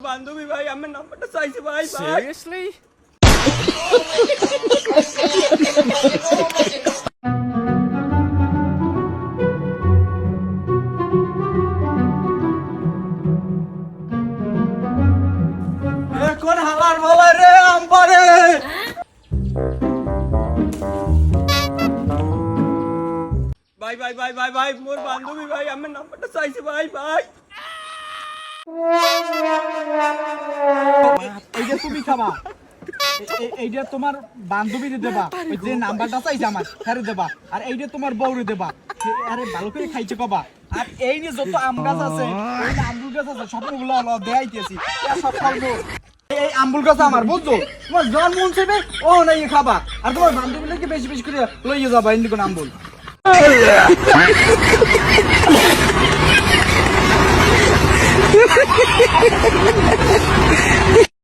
বান্ধবী ভাই আমার নাম্বারটা চাইছে ভাই। সিরিয়াসলি? এখন হালার ভালাই রে আমপারে। ভাই ভাই ভাই ভাই ভাই মোর বান্ধবী ভাই আমার নাম্বারটা চাইছে ভাই। এইটা তুমি খাবা, এইটা তোমার বান্ধবীরে দেবা, ওই যে নাম্বারটা চাইছে আমার হ্যারে দেবা, আর এইটা তোমার বউরে দেবা। আরে ভালো করে খাইছে কবা। আর এই নিয়ে যত আম গাছ আছে, ওই আমুল গাছ আছে, সবগুলো দেখাইতেছি সব খাবো। এই আমুল গাছ আমার, বুঝছো? তোমার জন মন চাইবে ও নাই খাবা, আর তোমার বান্ধবীকে বেশি বেশি করে লইয়ে যাবা এমনি কোন আমুল।